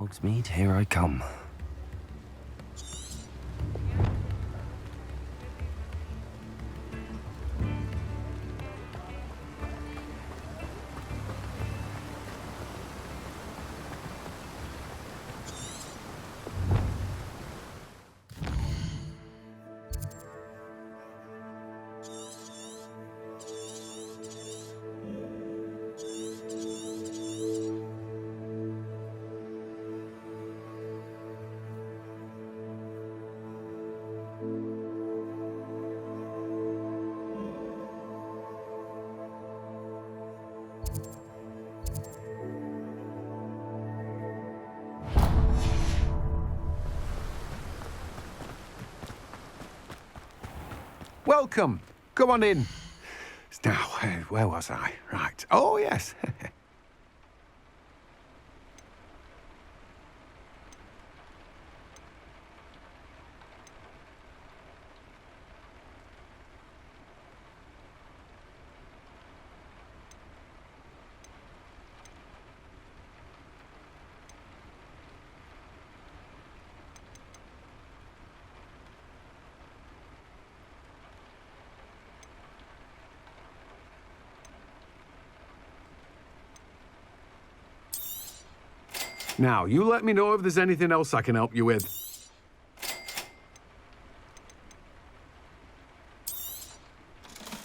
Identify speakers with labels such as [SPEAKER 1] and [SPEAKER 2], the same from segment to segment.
[SPEAKER 1] Hogsmeade, here I come.
[SPEAKER 2] Welcome. Come on in. Now, where was I? Right. Oh, yes. Now, you let me know if there's anything else I can help you with.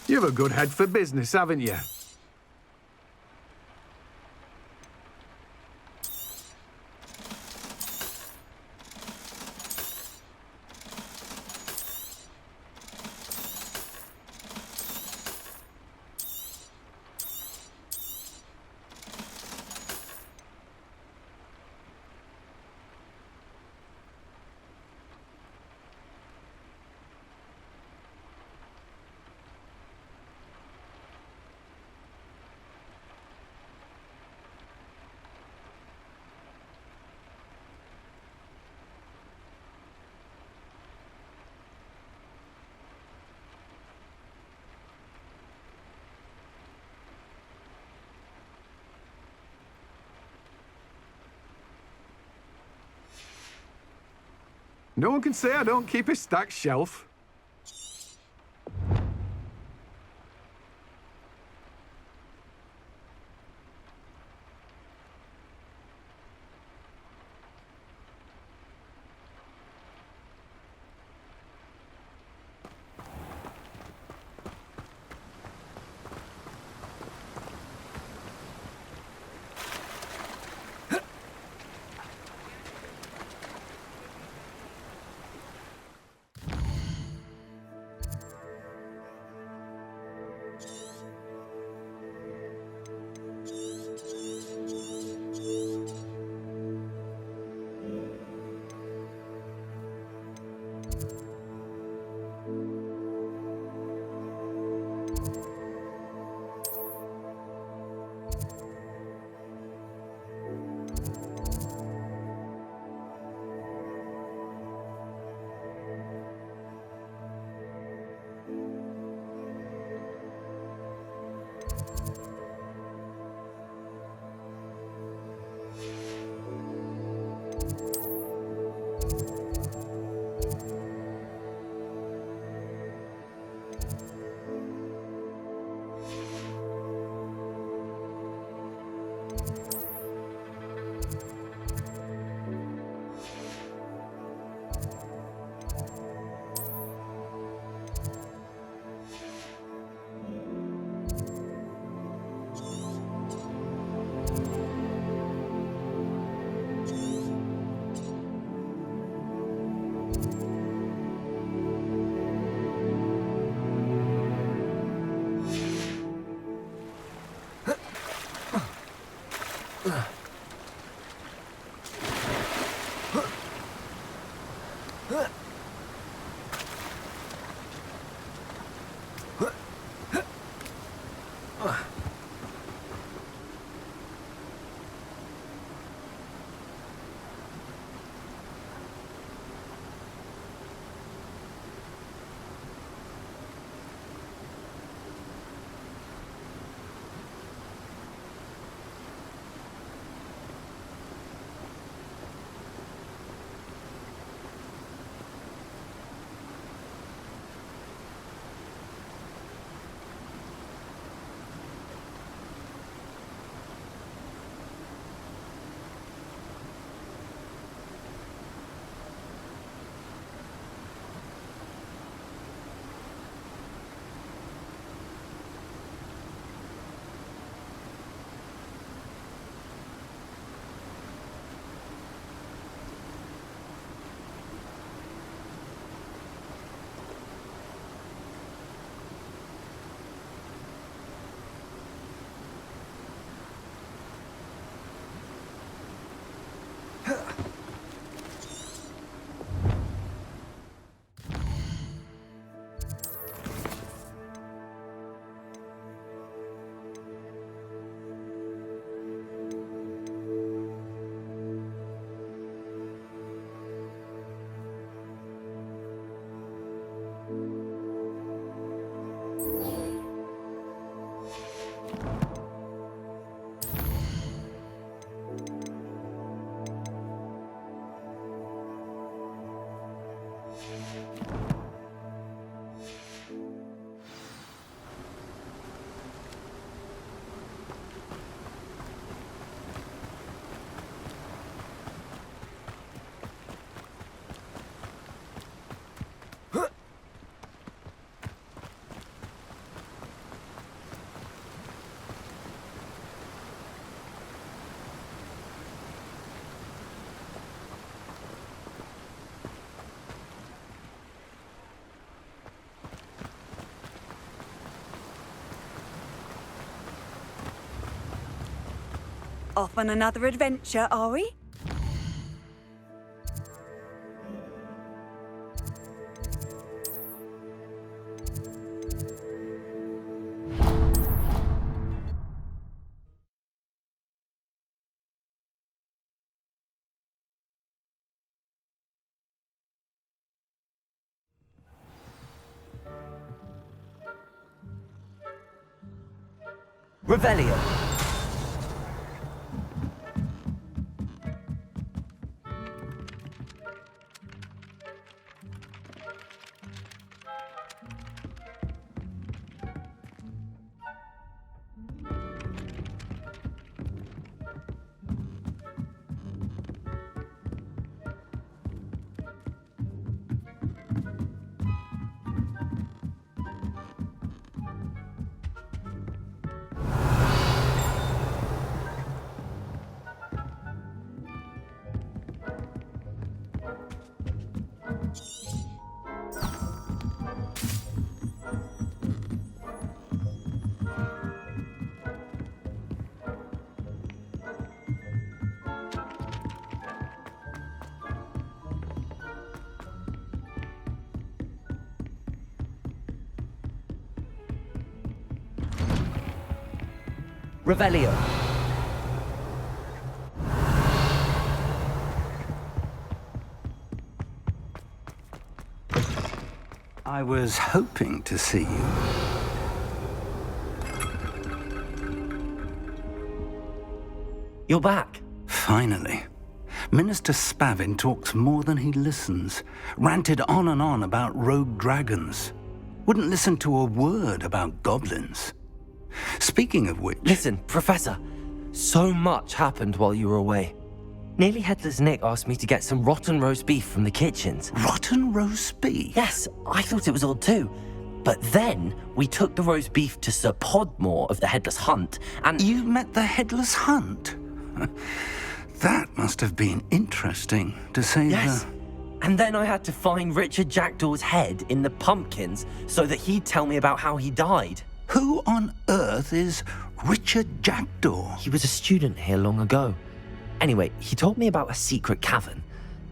[SPEAKER 2] You've a good head for business, haven't you? No one can say I don't keep a stacked shelf.
[SPEAKER 1] Off on another adventure, are we?
[SPEAKER 3] Revelio. Revelio.
[SPEAKER 2] I was hoping to see you.
[SPEAKER 3] You're back.
[SPEAKER 2] Finally. Minister Spavin talks more than he listens. Ranted on and on about rogue dragons. Wouldn't listen to a word about goblins. Speaking of which...
[SPEAKER 3] Listen, Professor. So much happened while you were away. Nearly Headless Nick asked me to get some rotten roast beef from the kitchens.
[SPEAKER 2] Rotten roast beef?
[SPEAKER 3] Yes, I thought it was odd too. But then we took the roast beef to Sir Podmore of the Headless Hunt, and...
[SPEAKER 2] You met the Headless Hunt? That must have been interesting, to say
[SPEAKER 3] Yes.
[SPEAKER 2] the...
[SPEAKER 3] And then I had to find Richard Jackdaw's head in the pumpkins so that he'd tell me about how he died.
[SPEAKER 2] Who on earth is Richard Jackdaw?
[SPEAKER 3] He was a student here long ago. Anyway, he told me about a secret cavern.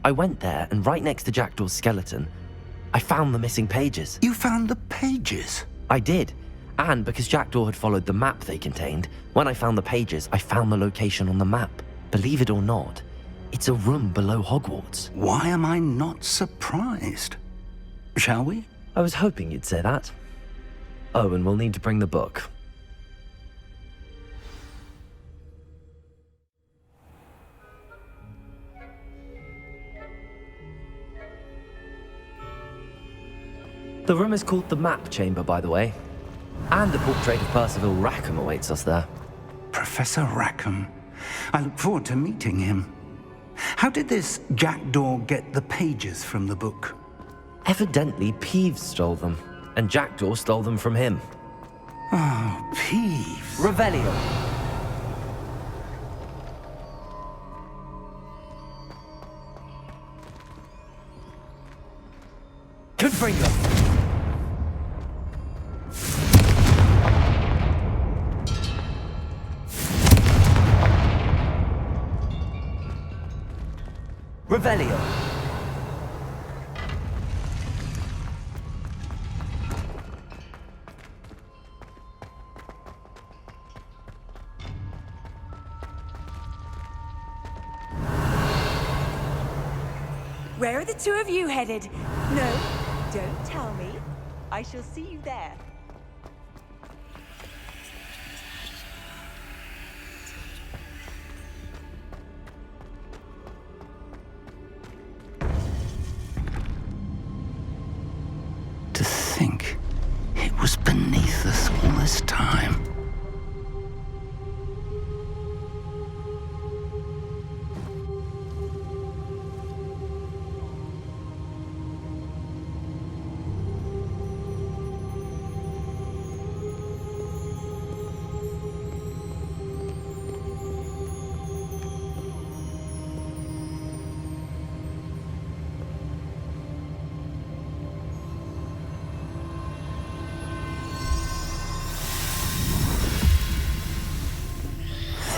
[SPEAKER 3] I went there, and right next to Jackdaw's skeleton, I found the missing pages.
[SPEAKER 2] You found the pages?
[SPEAKER 3] I did. And because Jackdaw had followed the map they contained, when I found the pages, I found the location on the map. Believe it or not, it's a room below Hogwarts.
[SPEAKER 2] Why am I not surprised? Shall we?
[SPEAKER 3] I was hoping you'd say that. Oh, and we'll need to bring the book. The room is called the Map Chamber, by the way. And the portrait of Percival Rackham awaits us there.
[SPEAKER 2] Professor Rackham. I look forward to meeting him. How did this Jackdaw get the pages from the book?
[SPEAKER 3] Evidently, Peeves stole them, and Jackdaw stole them from him.
[SPEAKER 2] Oh, Peeves.
[SPEAKER 3] Revelio. Confringo. Revelio.
[SPEAKER 1] Where are the two of you headed? No, don't tell me. I shall see you there.
[SPEAKER 2] was beneath us all this time?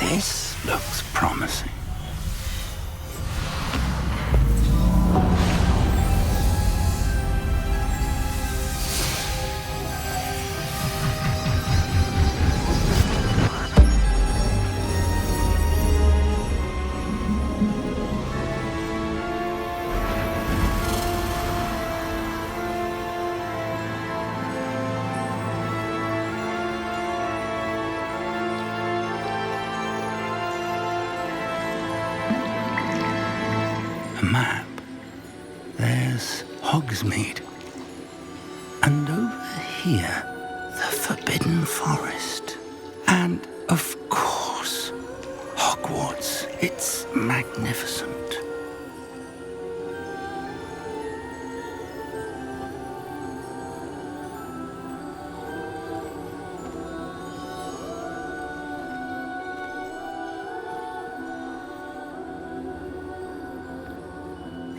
[SPEAKER 2] This looks promising. A map. There's Hogsmeade. And over here, the Forbidden Forest. And, of course, Hogwarts. It's magnificent.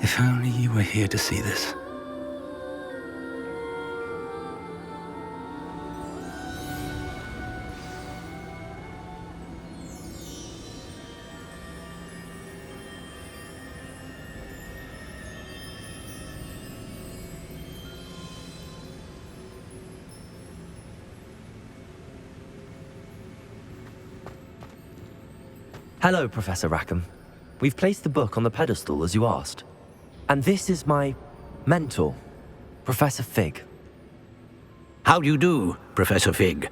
[SPEAKER 2] If only you were here to see this.
[SPEAKER 3] Hello, Professor Rackham. We've placed the book on the pedestal as you asked. And this is my mentor, Professor Fig.
[SPEAKER 4] How do you do, Professor Fig?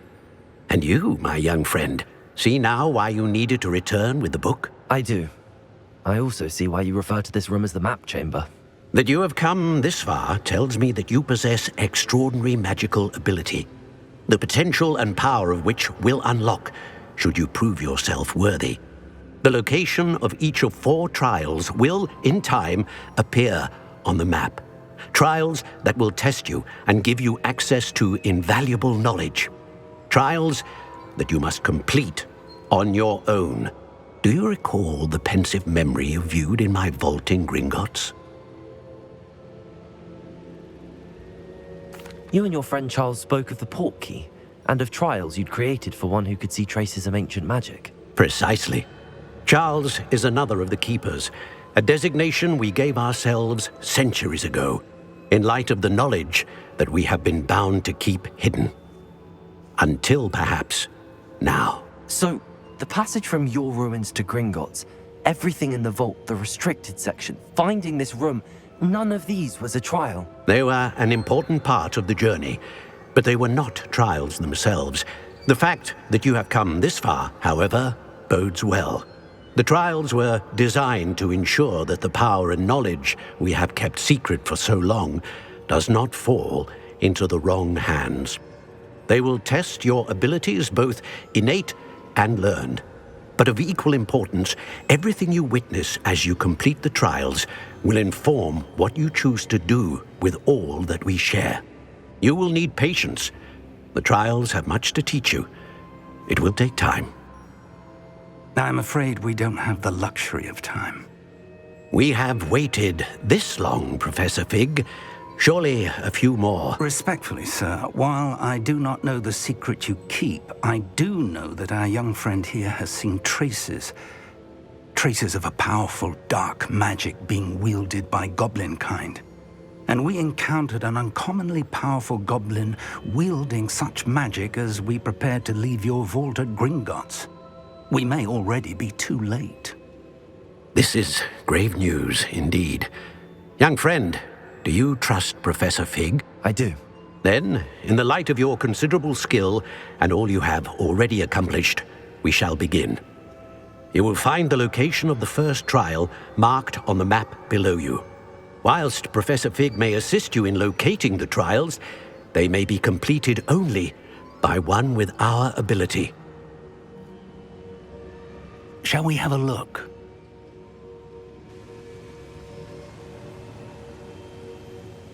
[SPEAKER 4] And you, my young friend, see now why you needed to return with the book?
[SPEAKER 3] I do. I also see why you refer to this room as the map chamber.
[SPEAKER 4] That you have come this far tells me that you possess extraordinary magical ability, the potential and power of which will unlock should you prove yourself worthy. The location of each of 4 trials will, in time, appear on the map. Trials that will test you and give you access to invaluable knowledge. Trials that you must complete on your own. Do you recall the pensive memory you viewed in my vault in Gringotts?
[SPEAKER 3] You and your friend Charles spoke of the portkey and of trials you'd created for one who could see traces of ancient magic.
[SPEAKER 4] Precisely. Charles is another of the Keepers, a designation we gave ourselves centuries ago, in light of the knowledge that we have been bound to keep hidden. Until, perhaps, now.
[SPEAKER 3] So, the passage from your ruins to Gringotts, everything in the vault, the restricted section, finding this room, none of these was a trial.
[SPEAKER 4] They were an important part of the journey, but they were not trials themselves. The fact that you have come this far, however, bodes well. The trials were designed to ensure that the power and knowledge we have kept secret for so long does not fall into the wrong hands. They will test your abilities, both innate and learned. But of equal importance, everything you witness as you complete the trials will inform what you choose to do with all that we share. You will need patience. The trials have much to teach you. It will take time.
[SPEAKER 2] I'm afraid we don't have the luxury of time.
[SPEAKER 4] We have waited this long, Professor Fig. Surely a few more.
[SPEAKER 2] Respectfully, sir, while I do not know the secret you keep, I do know that our young friend here has seen traces of a powerful dark magic being wielded by goblin kind. And we encountered an uncommonly powerful goblin wielding such magic as we prepared to leave your vault at Gringotts. We may already be too late.
[SPEAKER 4] This is grave news indeed. Young friend, do you trust Professor Fig?
[SPEAKER 3] I do.
[SPEAKER 4] Then, in the light of your considerable skill and all you have already accomplished, we shall begin. You will find the location of the first trial marked on the map below you. Whilst Professor Fig may assist you in locating the trials, they may be completed only by one with our ability.
[SPEAKER 2] Shall we have a look?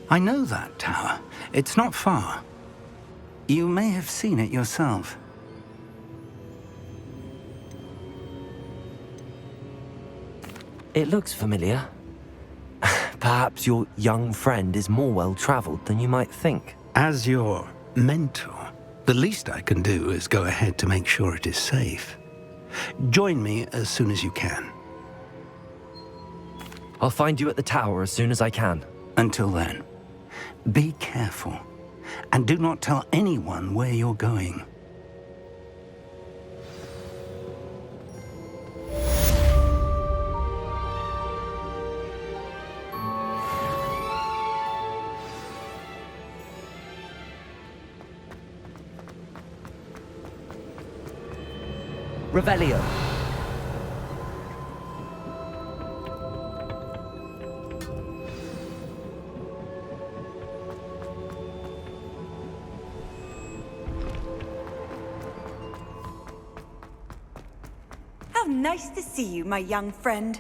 [SPEAKER 2] I know that tower. It's not far. You may have seen it yourself.
[SPEAKER 3] It looks familiar. Perhaps your young friend is more well-traveled than you might think.
[SPEAKER 2] As your mentor, the least I can do is go ahead to make sure it is safe. Join me as soon as you can.
[SPEAKER 3] I'll find you at the tower as soon as I can.
[SPEAKER 2] Until then, be careful, and do not tell anyone where you're going.
[SPEAKER 3] Revelio.
[SPEAKER 1] How nice to see you, my young friend.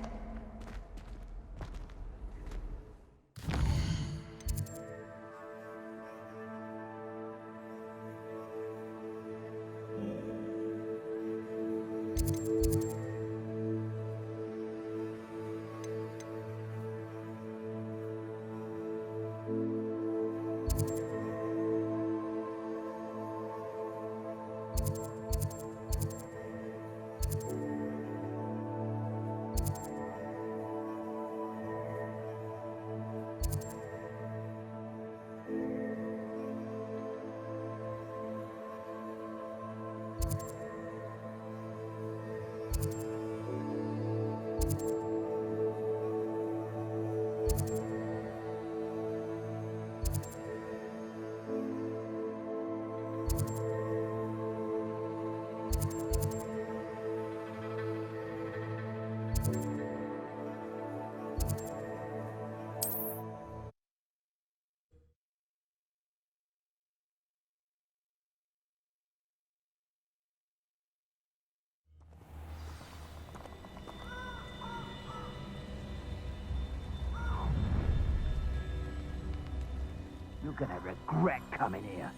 [SPEAKER 5] You're gonna regret coming here.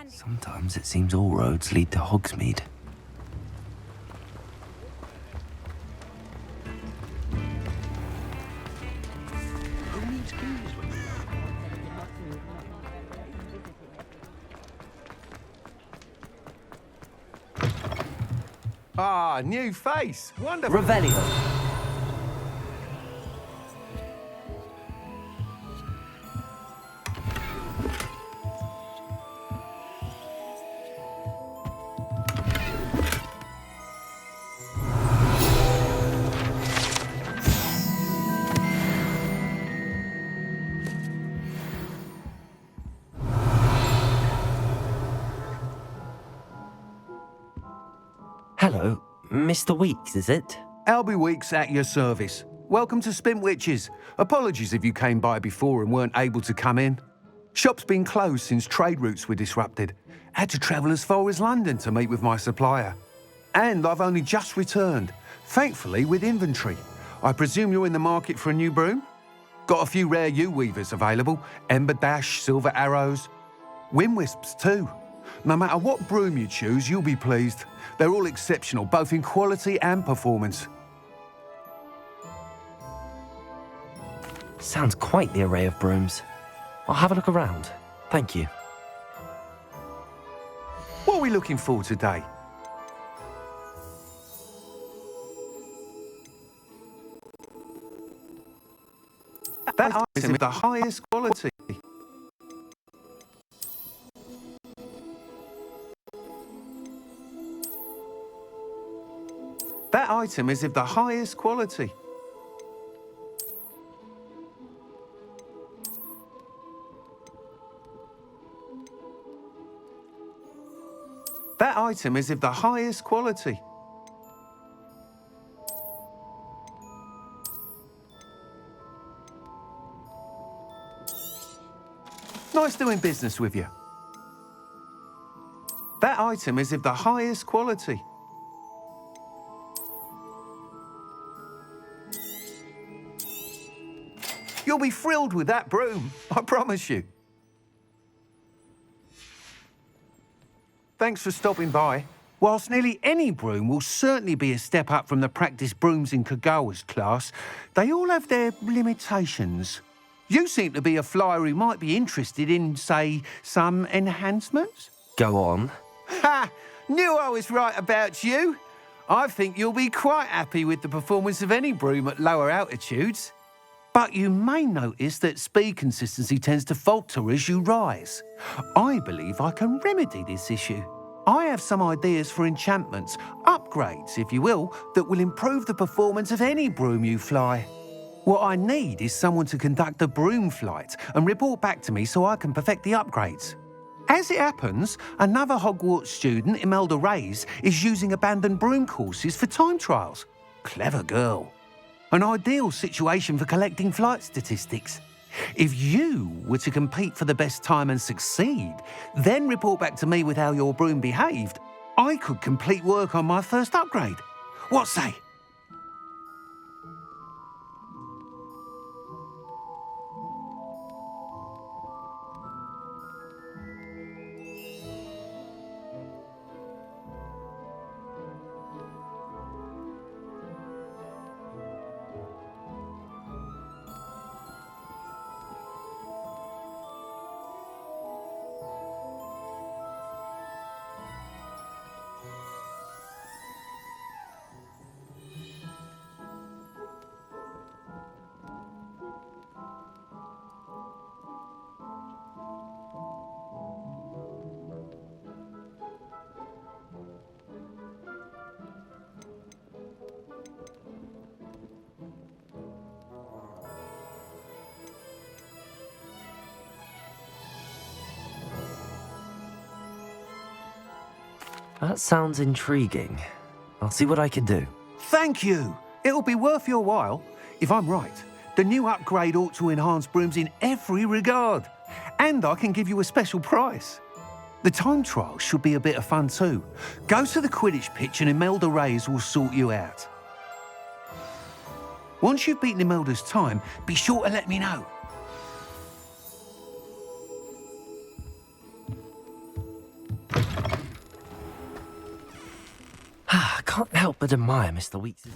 [SPEAKER 3] Sometimes it seems all roads lead to Hogsmeade.
[SPEAKER 6] Ah, new face. Wonderful.
[SPEAKER 3] Revelio. Hello, Mr. Weeks, is it?
[SPEAKER 6] Albie Weeks at your service. Welcome to Spintwitches. Apologies if you came by before and weren't able to come in. Shop's been closed since trade routes were disrupted. Had to travel as far as London to meet with my supplier. And I've only just returned, thankfully with inventory. I presume you're in the market for a new broom? Got a few rare U-weavers available. Ember Dash, Silver Arrows. Wind Wisps too. No matter what broom you choose, you'll be pleased. They're all exceptional, both in quality and performance.
[SPEAKER 3] Sounds quite the array of brooms. I'll have a look around. Thank you.
[SPEAKER 6] What are we looking for today? That item is of the highest quality. That item is of the highest quality. That item is of the highest quality. Nice doing business with you. That item is of the highest quality. You'll be thrilled with that broom, I promise you. Thanks for stopping by. Whilst nearly any broom will certainly be a step up from the practice brooms in Kagawa's class, they all have their limitations. You seem to be a flyer who might be interested in, say, some enhancements?
[SPEAKER 3] Go on.
[SPEAKER 6] Ha! Knew I was right about you. I think you'll be quite happy with the performance of any broom at lower altitudes. But you may notice that speed consistency tends to falter as you rise. I believe I can remedy this issue. I have some ideas for enchantments, upgrades, if you will, that will improve the performance of any broom you fly. What I need is someone to conduct a broom flight and report back to me so I can perfect the upgrades. As it happens, another Hogwarts student, Imelda Reyes, is using abandoned broom courses for time trials. Clever girl. An ideal situation for collecting flight statistics. If you were to compete for the best time and succeed, then report back to me with how your broom behaved, I could complete work on my first upgrade. What say?
[SPEAKER 3] That sounds intriguing. I'll see what I can do.
[SPEAKER 6] Thank you. It'll be worth your while. If I'm right, the new upgrade ought to enhance brooms in every regard. And I can give you a special price. The time trial should be a bit of fun too. Go to the Quidditch pitch and Imelda Reyes will sort you out. Once you've beaten Imelda's time, be sure to let me know.
[SPEAKER 3] I can't help but admire Mr. Weeks'.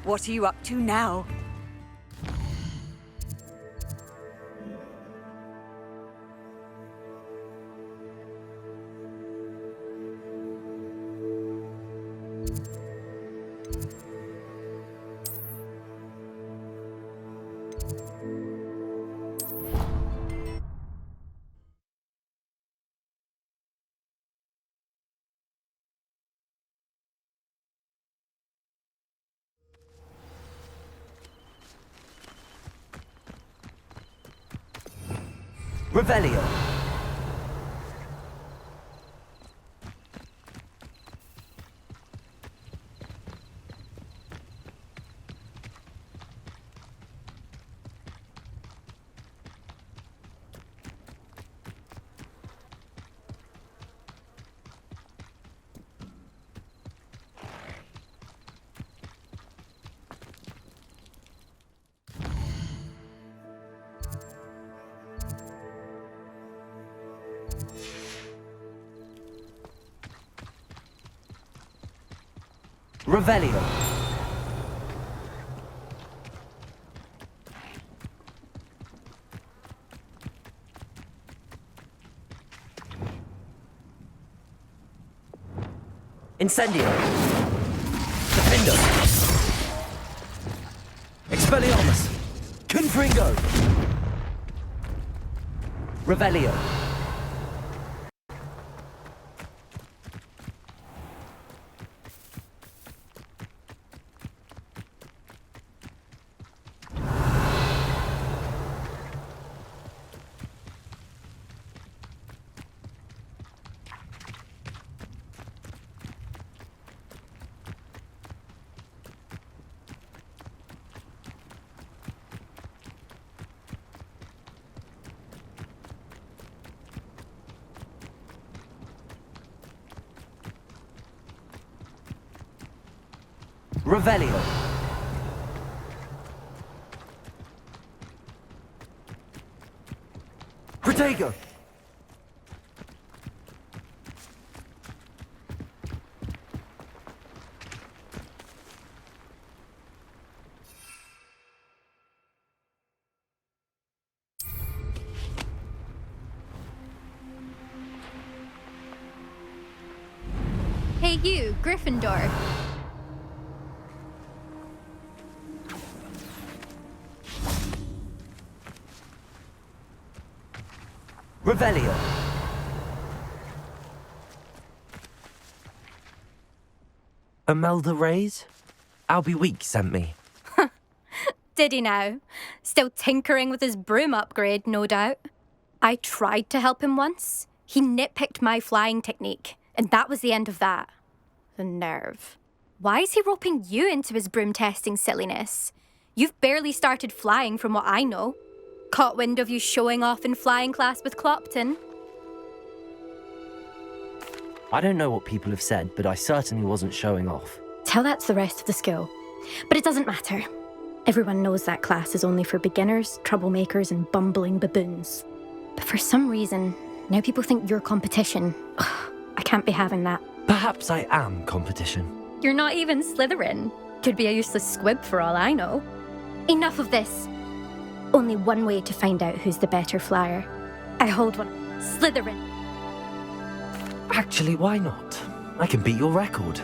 [SPEAKER 1] What are you up to now?
[SPEAKER 3] Revelio. Revelio. Incendio. Defendo. Expelliarmus. Confringo. Revelio. Revelio. Protego.
[SPEAKER 7] Hey you, Gryffindor.
[SPEAKER 3] Revelio. Imelda Reyes? Albie Week sent me.
[SPEAKER 7] Did he now? Still tinkering with his broom upgrade, no doubt. I tried to help him once. He nitpicked my flying technique, and that was the end of that. The nerve. Why is he roping you into his broom testing silliness? You've barely started flying from what I know. Caught wind of you showing off in flying class with Clopton.
[SPEAKER 3] I don't know what people have said, but I certainly wasn't showing off.
[SPEAKER 7] Tell that to the rest of the school. But it doesn't matter. Everyone knows that class is only for beginners, troublemakers, and bumbling baboons. But for some reason, now people think you're competition. Ugh, I can't be having that.
[SPEAKER 3] Perhaps I am competition.
[SPEAKER 7] You're not even Slytherin. Could be a useless squib for all I know. Enough of this. Only one way to find out who's the better flyer. I hold one. Slytherin.
[SPEAKER 3] Actually, why not? I can beat your record.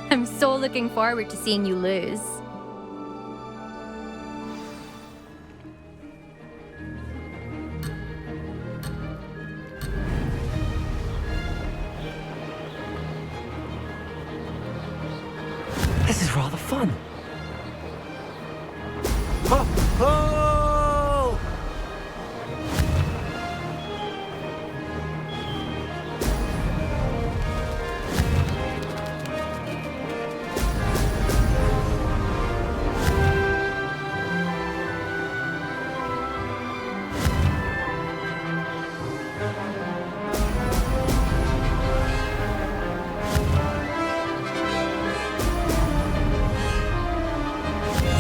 [SPEAKER 7] I'm so looking forward to seeing you lose.
[SPEAKER 3] This is rather fun. Oh! Oh!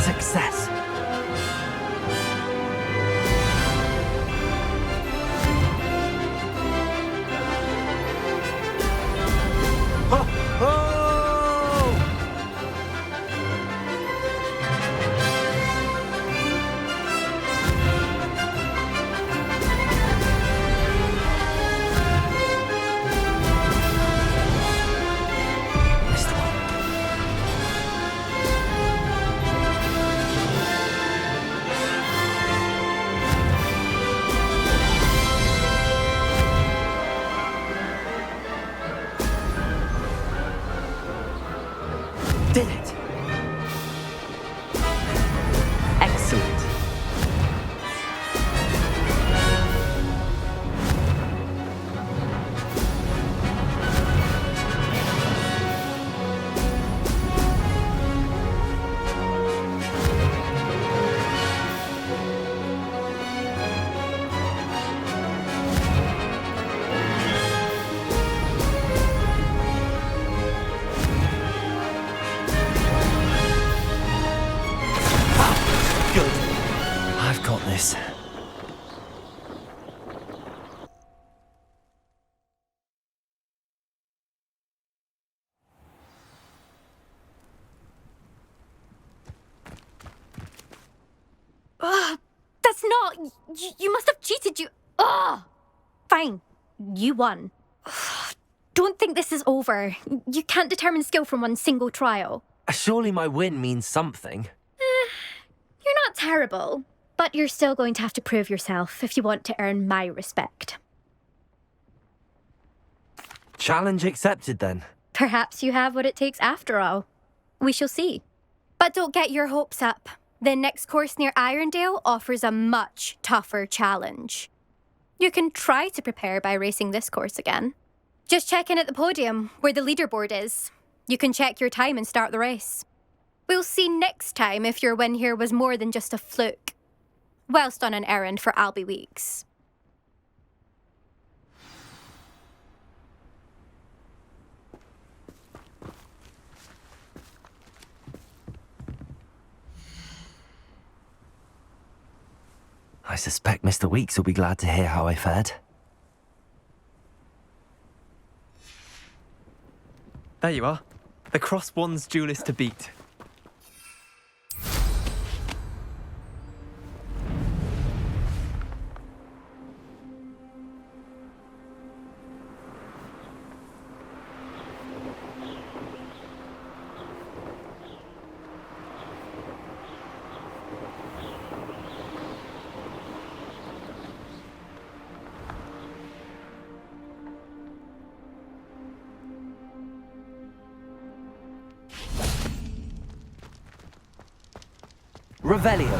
[SPEAKER 3] Success. Oh! Oh! Missed one. Did it! Excellent. Good. I've got this.
[SPEAKER 7] Ugh, that's not... You must have cheated, you... Ugh! Fine. You won. Ugh, don't think this is over. You can't determine skill from one single trial.
[SPEAKER 3] Surely my win means something.
[SPEAKER 7] You're not terrible, but you're still going to have to prove yourself if you want to earn my respect.
[SPEAKER 3] Challenge accepted then.
[SPEAKER 7] Perhaps you have what it takes after all. We shall see. But don't get your hopes up. The next course near Irondale offers a much tougher challenge. You can try to prepare by racing this course again. Just check in at the podium, where the leaderboard is. You can check your time and start the race. We'll see next time if your win here was more than just a fluke. Whilst on an errand for Albie Weeks.
[SPEAKER 3] I suspect Mr. Weeks will be glad to hear how I fared.
[SPEAKER 8] There you are. The Cross Wands duelist to beat.
[SPEAKER 3] Revelio.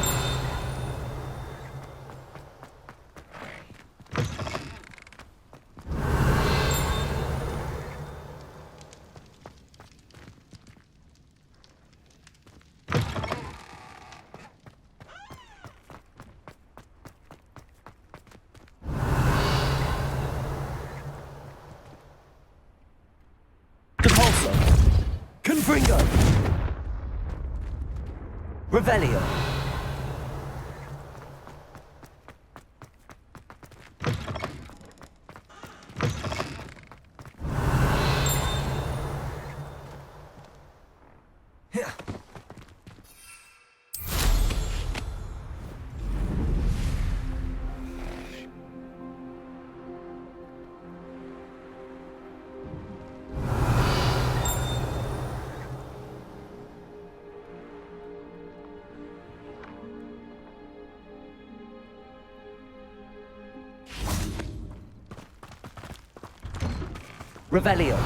[SPEAKER 3] Depulso. Confringo. Revelio. Revelio.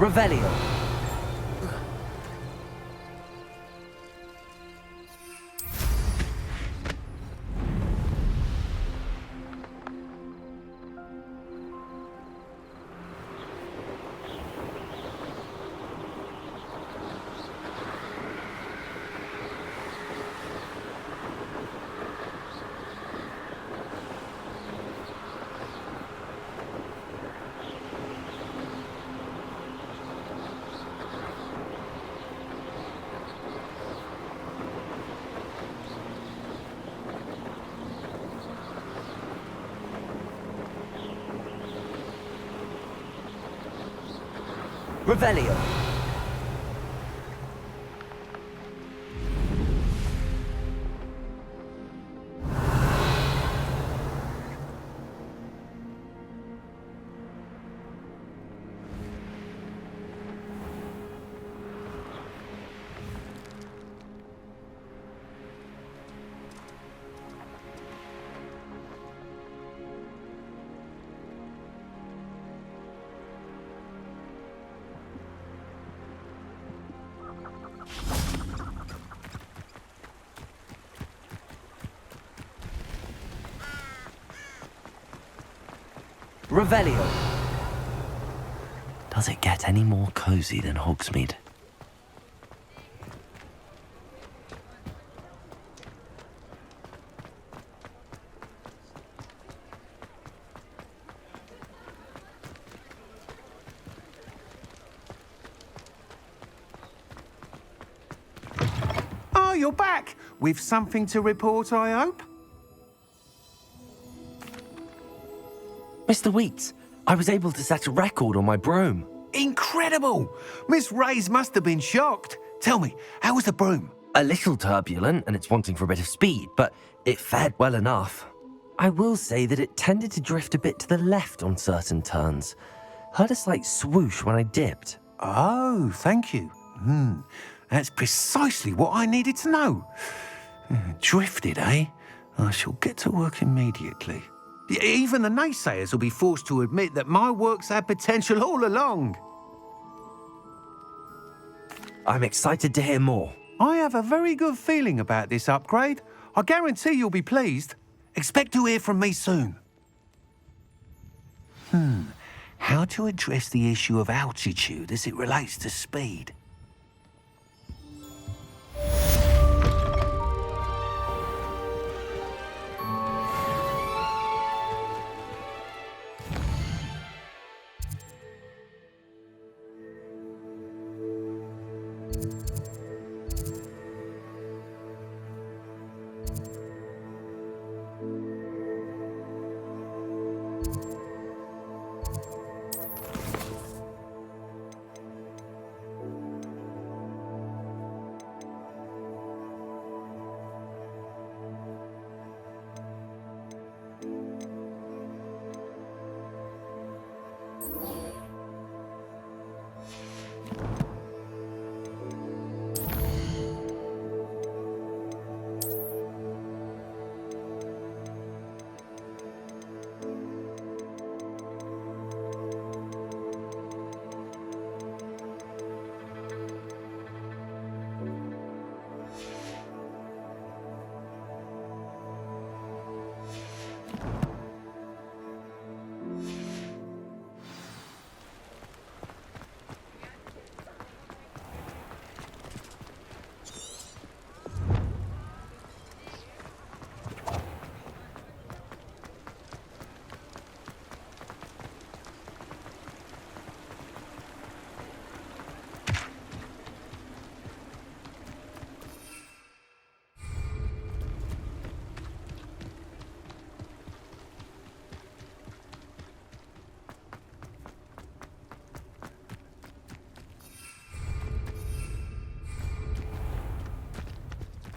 [SPEAKER 3] Revelio. Revelio. Revelio. Does it get any more cozy than Hogsmeade?
[SPEAKER 6] Oh, you're back! With something to report, I hope?
[SPEAKER 3] Mr. Weeks, I was able to set a record on my broom.
[SPEAKER 6] Incredible! Miss Reyes must have been shocked. Tell me, how was the broom?
[SPEAKER 3] A little turbulent and it's wanting for a bit of speed, but it fared well enough. I will say that it tended to drift a bit to the left on certain turns. Heard a slight swoosh when I dipped.
[SPEAKER 6] Oh, thank you. That's precisely what I needed to know. Drifted, eh? I shall get to work immediately. Even the naysayers will be forced to admit that my work's had potential all along.
[SPEAKER 3] I'm excited to hear more.
[SPEAKER 6] I have a very good feeling about this upgrade. I guarantee you'll be pleased. Expect to hear from me soon. How to address the issue of altitude as it relates to speed?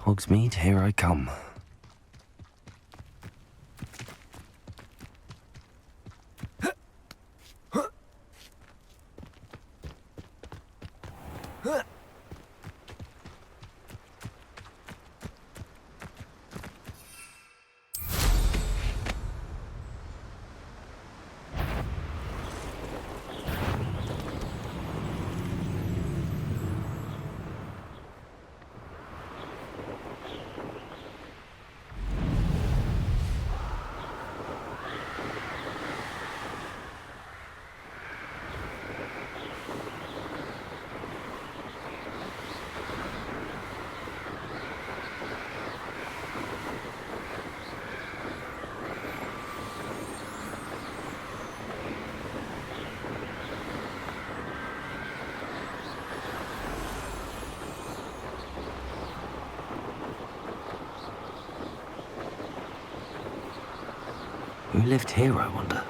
[SPEAKER 3] Hogsmeade, here I come. Who lived here, I wonder?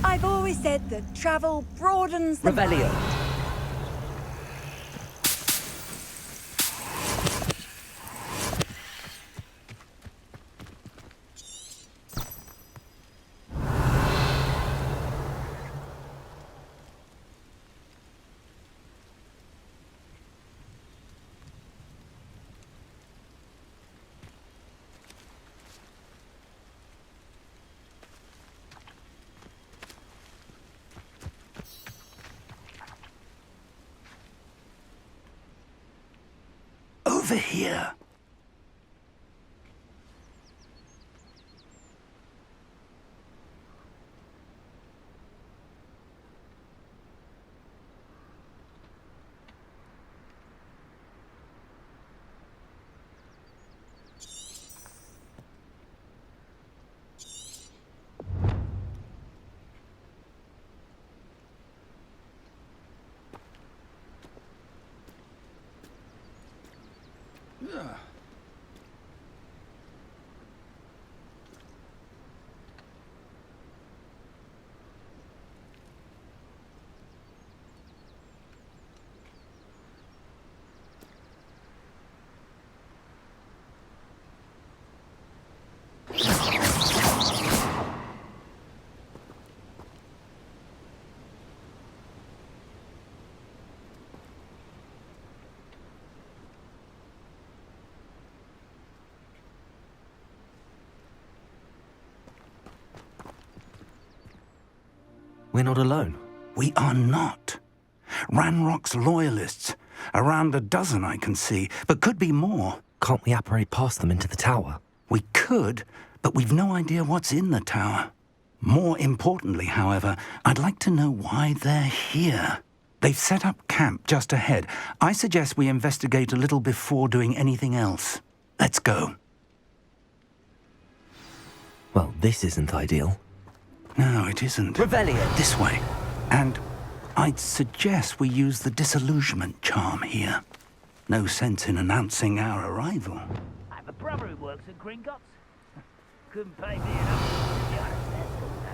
[SPEAKER 1] I've always said that travel broadens the
[SPEAKER 3] Revelio.
[SPEAKER 1] mind.
[SPEAKER 2] Over here.
[SPEAKER 3] We're not alone.
[SPEAKER 2] We are not. Ranrock's loyalists. Around a dozen I can see, but could be more.
[SPEAKER 3] Can't we apparate past them into the tower?
[SPEAKER 2] We could, but we've no idea what's in the tower. More importantly, however, I'd like to know why they're here. They've set up camp just ahead. I suggest we investigate a little before doing anything else. Let's go.
[SPEAKER 3] Well, this isn't ideal.
[SPEAKER 2] No, it isn't.
[SPEAKER 3] Revelio.
[SPEAKER 2] This way. And I'd suggest we use the disillusionment charm here. No sense in announcing our arrival.
[SPEAKER 5] I have a brother who works at Gringotts. Couldn't pay me enough to be honest there someday.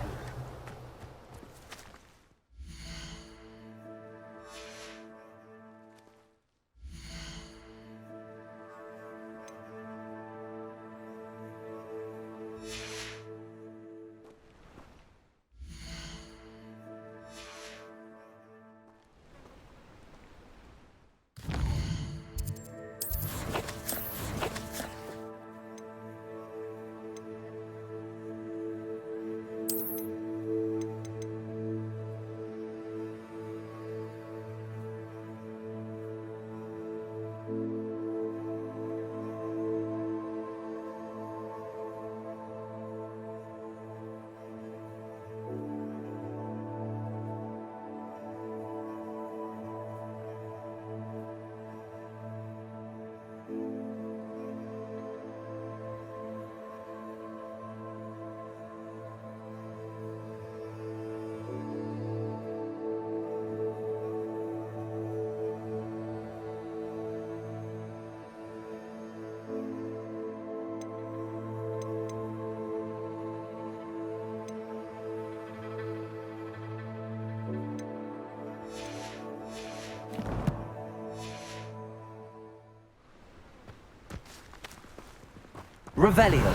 [SPEAKER 3] Revelio.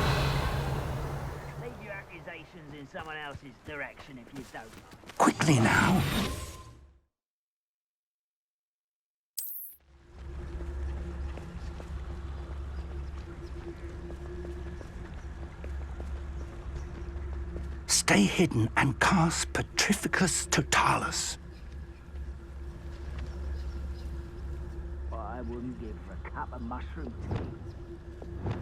[SPEAKER 5] Leave your accusations in someone else's direction if you don't mind.
[SPEAKER 2] Quickly now. Stay hidden and cast Petrificus Totalis.
[SPEAKER 5] I wouldn't give for a cup of mushroom tea.